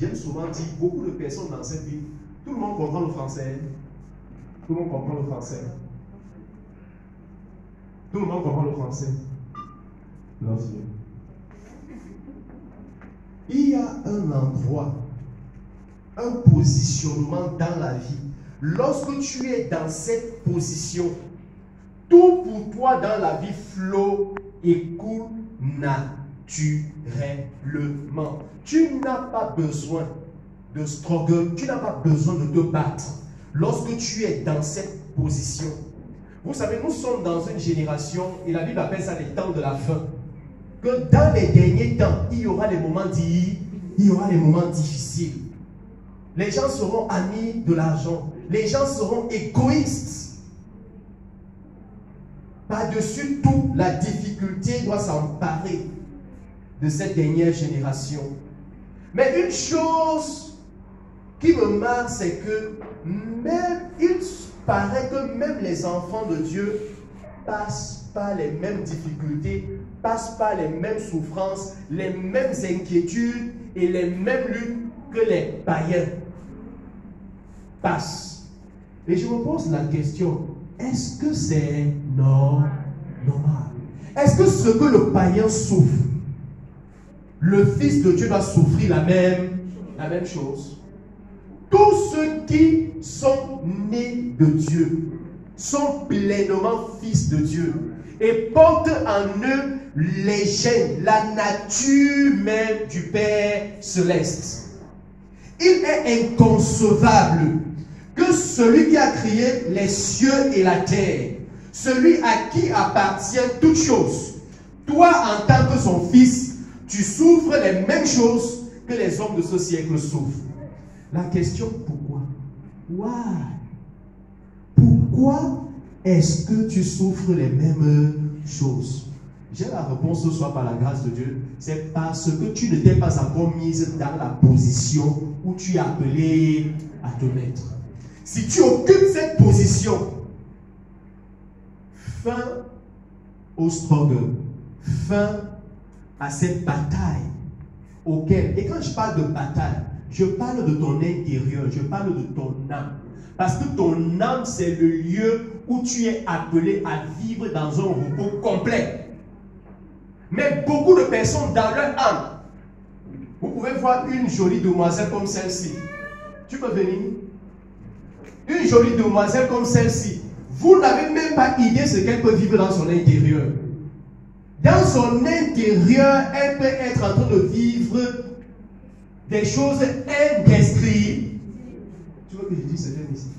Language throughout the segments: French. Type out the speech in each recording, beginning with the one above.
J'aime souvent dire, beaucoup de personnes dans cette vie, tout le monde comprend le français. Tout le monde comprend le français. Tout le monde comprend le français. Love you. Il y a un endroit, un positionnement dans la vie. Lorsque tu es dans cette position, tout pour toi dans la vie flot et coule naturellement. Tu n'as pas besoin de struggle, tu n'as pas besoin de te battre. Lorsque tu es dans cette position, vous savez, nous sommes dans une génération, et la Bible appelle ça les temps de la fin, que dans les derniers temps, il y aura des moments difficiles. Les gens seront amis de l'argent. Les gens seront égoïstes. Par-dessus tout, la difficulté doit s'emparer de cette dernière génération. Mais une chose qui me marque, c'est que même, il paraît que même les enfants de Dieu passent par les mêmes difficultés, passent par les mêmes souffrances, les mêmes inquiétudes et les mêmes luttes que les païens passent. Et je me pose la question, est-ce que c'est normal? Est-ce que ce que le païen souffre, le Fils de Dieu doit souffrir la même chose? Tous ceux qui sont nés de Dieu sont pleinement fils de Dieu et portent en eux les gènes, la nature même du Père céleste. Il est inconcevable que celui qui a créé les cieux et la terre, celui à qui appartient toutes choses, toi en tant que son fils, tu souffres les mêmes choses que les hommes de ce siècle souffrent. La question, pourquoi? Why? Pourquoi est-ce que tu souffres les mêmes choses? J'ai la réponse ce soir par la grâce de Dieu. C'est parce que tu ne t'es pas encore mise dans la position où tu es appelé à te mettre. Si tu occupes cette position, fin au struggle, fin à cette bataille auquel, et quand je parle de bataille, je parle de ton intérieur, je parle de ton âme. Parce que ton âme, c'est le lieu où tu es appelé à vivre dans un repos complet. Mais beaucoup de personnes dans leur âme, vous pouvez voir une jolie demoiselle comme celle-ci. Tu peux venir? Une jolie demoiselle comme celle-ci. Vous n'avez même pas idée de ce qu'elle peut vivre dans son intérieur. Dans son intérieur, elle peut être en train de vivre des choses indescriptibles. Tu veux que je dise certaines ici?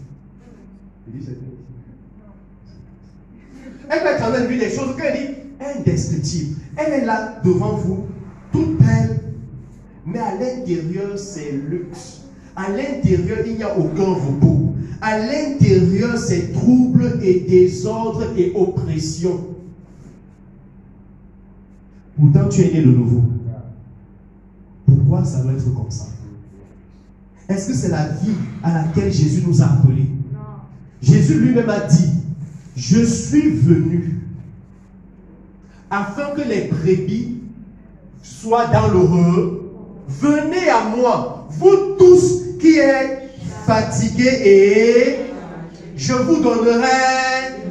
Je dis certaines ici. Elle peut être en train de vivre des choses qu'elle dit indescriptibles. Elle est là devant vous, toute belle, mais à l'intérieur, c'est luxe. À l'intérieur, il n'y a aucun repos. À l'intérieur, c'est trouble et désordre et oppression. Pourtant, tu es né de nouveau. Pourquoi ça doit être comme ça? Est-ce que c'est la vie à laquelle Jésus nous a appelés? Jésus lui-même a dit, je suis venu afin que les brebis soient dans le repos. Venez à moi, vous tous qui êtes fatigués, et je vous donnerai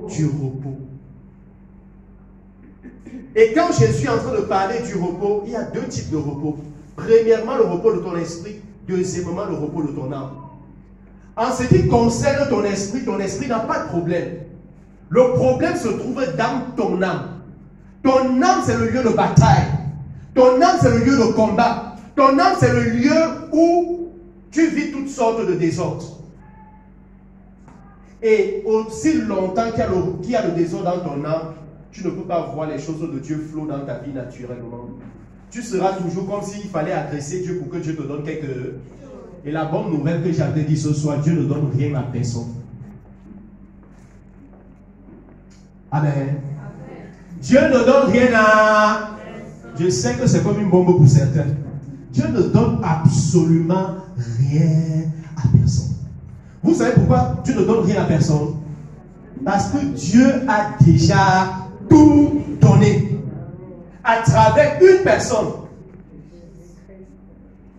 du repos. Et quand Jésus est en train de parler du repos, il y a deux types de repos. Premièrement, le repos de ton esprit. Deuxièmement, le repos de ton âme. En ce qui concerne ton esprit n'a pas de problème. Le problème se trouve dans ton âme. Ton âme, c'est le lieu de bataille. Ton âme, c'est le lieu de combat. Ton âme, c'est le lieu où tu vis toutes sortes de désordres. Et aussi longtemps qu'il y a le désordre dans ton âme, tu ne peux pas voir les choses de Dieu flot dans ta vie naturellement. Tu seras toujours comme s'il fallait agresser Dieu pour que Dieu te donne quelque... Et la bonne nouvelle que j'avais dit ce soir, Dieu ne donne rien à personne. Amen. Amen. Dieu ne donne rien à... Je sais que c'est comme une bombe pour certains. Dieu ne donne absolument rien à personne. Vous savez pourquoi Dieu ne donne rien à personne? Parce que Dieu a déjà tout donné à travers une personne.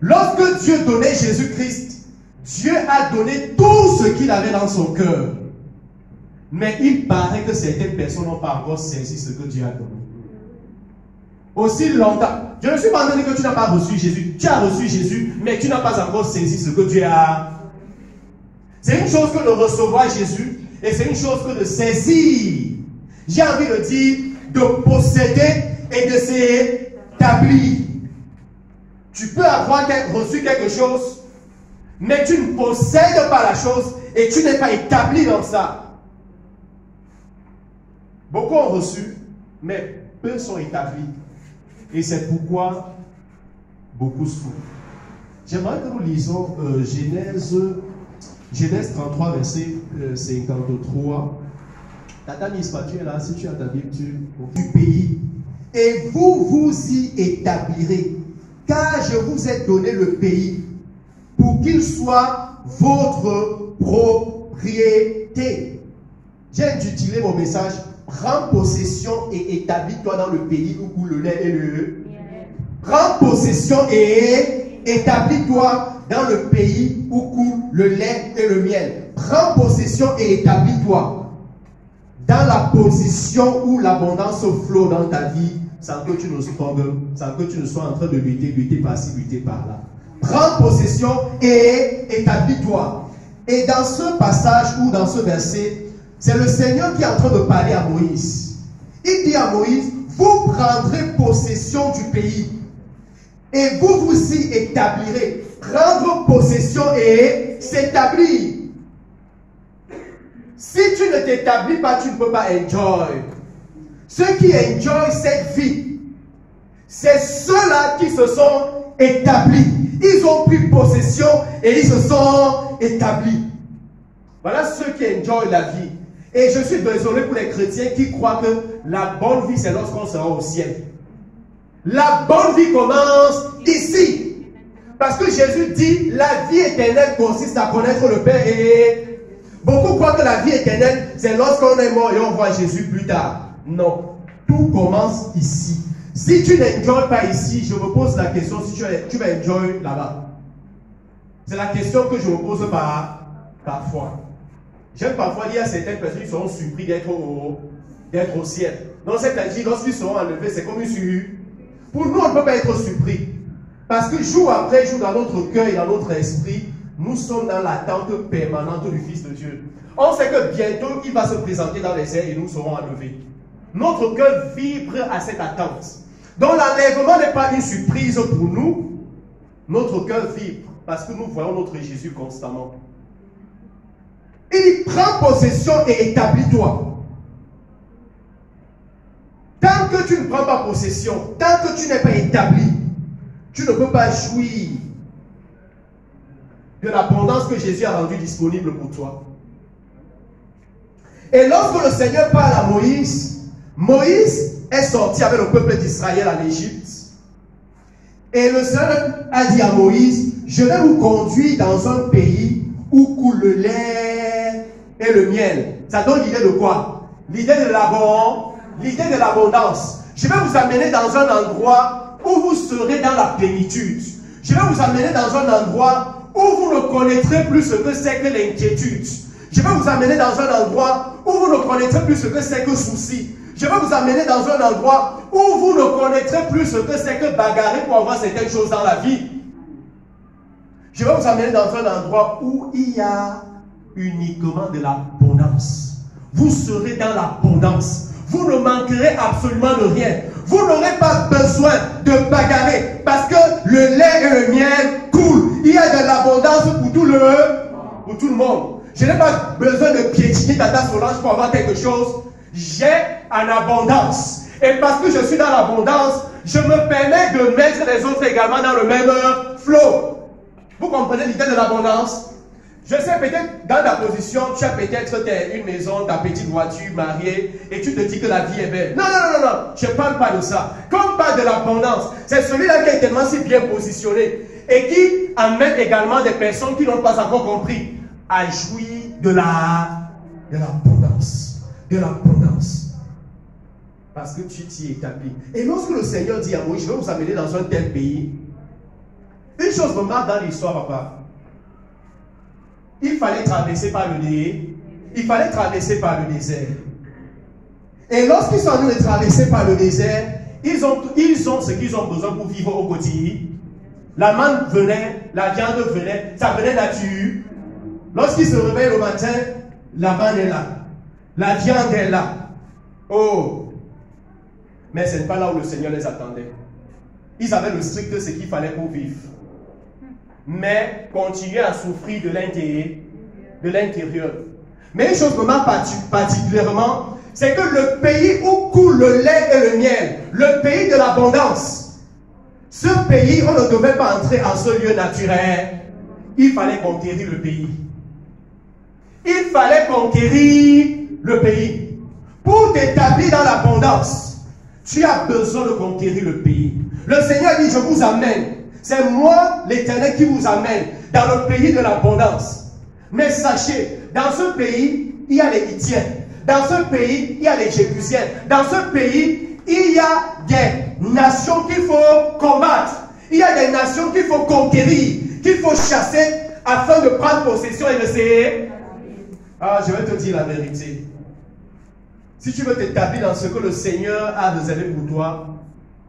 Lorsque Dieu donnait Jésus-Christ, Dieu a donné tout ce qu'il avait dans son cœur. Mais il paraît que certaines personnes n'ont pas encore saisi ce que Dieu a donné. Aussi longtemps, je ne suis pas en train de dire que tu n'as pas reçu Jésus. Tu as reçu Jésus, mais tu n'as pas encore saisi ce que Dieu a. C'est une chose que de recevoir Jésus, et c'est une chose que de saisir. J'ai envie de dire, de posséder et de s'établir. Tu peux avoir reçu quelque chose, mais tu ne possèdes pas la chose et tu n'es pas établi dans ça. Beaucoup ont reçu, mais peu sont établis. Et c'est pourquoi beaucoup souffrent. J'aimerais que nous lisons Genèse 33, verset 53. Tata Nispa, tu es là, si tu as ta Bible, du pays. Et vous vous y établirez, car je vous ai donné le pays, pour qu'il soit votre propriété. J'ai intitulé mon message, prends possession et établis-toi dans le pays où coule le lait et le... Prends possession et établis-toi dans le pays où coule le lait et le miel. Prends possession et établis-toi dans la position où l'abondance flot dans ta vie, sans que tu ne sois en train de lutter par-ci, lutter par-là. Prends possession et établis-toi. Et dans ce passage ou dans ce verset, c'est le Seigneur qui est en train de parler à Moïse. Il dit à Moïse, vous prendrez possession du pays et vous vous y établirez. Prendre possession et s'établir. Si tu ne t'établis pas, tu ne peux pas enjoy. Ceux qui enjoy cette vie, c'est ceux-là qui se sont établis. Ils ont pris possession et ils se sont établis. Voilà ceux qui enjoy la vie. Et je suis désolé pour les chrétiens qui croient que la bonne vie, c'est lorsqu'on sera au ciel. La bonne vie commence ici. Parce que Jésus dit, la vie éternelle consiste à connaître le Père et... Beaucoup croient que la vie éternelle, c'est lorsqu'on est mort et on voit Jésus plus tard. Non. Tout commence ici. Si tu n'enjoys pas ici, je me pose la question si tu vas enjoy là-bas. C'est la question que je me pose parfois. J'aime parfois dire à certaines personnes qui seront surpris d'être au ciel. Donc c'est-à-dire, lorsqu'ils seront enlevés, c'est comme une surprise. Pour nous, on ne peut pas être surpris. Parce que jour après jour, dans notre cœur et dans notre esprit, nous sommes dans l'attente permanente du Fils de Dieu. On sait que bientôt, il va se présenter dans les airs et nous serons enlevés. Notre cœur vibre à cette attente. Donc l'enlèvement n'est pas une surprise pour nous. Notre cœur vibre parce que nous voyons notre Jésus constamment. Il prend possession et établis-toi. Tant que tu ne prends pas possession, tant que tu n'es pas établi, tu ne peux pas jouir de l'abondance que Jésus a rendue disponible pour toi. Et lorsque le Seigneur parle à Moïse, Moïse est sorti avec le peuple d'Israël en Égypte. Et le Seigneur a dit à Moïse, je vais vous conduire dans un pays où coule le lait et le miel. Ça donne l'idée de quoi? L'idée de l'abondance. Je vais vous amener dans un endroit où vous serez dans la plénitude. Je vais vous amener dans un endroit où vous ne connaîtrez plus ce que c'est que l'inquiétude. Je vais vous amener dans un endroit où vous ne connaîtrez plus ce que c'est que souci. Je vais vous amener dans un endroit où vous ne connaîtrez plus ce que c'est que bagarrer pour avoir certaines choses dans la vie. Je vais vous amener dans un endroit où il y a uniquement de l'abondance. Vous serez dans l'abondance. Vous ne manquerez absolument de rien. Vous n'aurez pas besoin de bagarrer parce que le lait et le miel coulent. Il y a de l'abondance pour tout le monde. Je n'ai pas besoin de piétiner Tata Solange pour avoir quelque chose. J'ai en abondance. Et parce que je suis dans l'abondance, je me permets de mettre les autres également dans le même flot. Vous comprenez l'idée de l'abondance? Je sais peut-être, dans ta position, tu as peut-être une maison, ta petite voiture, mariée, et tu te dis que la vie est belle. Non, non, non, non, je ne parle pas de ça. Quand on parle de l'abondance, c'est celui-là qui est tellement si bien positionné et qui amène également des personnes qui n'ont pas encore compris à jouir de l'abondance. De l'abondance. Parce que tu t'y établis. Et lorsque le Seigneur dit à Moïse, je vais vous amener dans un tel pays, Une chose me marque dans l'histoire, papa. Il fallait traverser par le désert. Et lorsqu'ils sont venus de traverser par le désert, ils ont ce qu'ils ont besoin pour vivre au quotidien. La manne venait, la viande venait, ça venait nature. Lorsqu'ils se réveillent le matin, la manne est là. La viande est là. Oh! Mais ce n'est pas là où le Seigneur les attendait. Ils avaient le strict de ce qu'il fallait pour vivre. Mais continuer à souffrir de l'intérieur. Mais une chose me marque particulièrement, c'est que le pays où coule le lait et le miel, le pays de l'abondance, ce pays, on ne devait pas entrer en ce lieu naturel. Il fallait conquérir le pays. Il fallait conquérir le pays. Pour t'établir dans l'abondance, tu as besoin de conquérir le pays. Le Seigneur dit, je vous amène. C'est moi, l'Éternel, qui vous amène dans le pays de l'abondance. Mais sachez, dans ce pays, il y a les Hittiens. Dans ce pays, il y a les Jébusiens. Dans ce pays, il y a des nations qu'il faut combattre. Il y a des nations qu'il faut conquérir, qu'il faut chasser afin de prendre possession et de se... Ah, je vais te dire la vérité. Si tu veux t'établir dans ce que le Seigneur a réservé pour toi,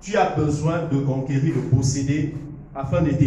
tu as besoin de conquérir, de posséder, afin de te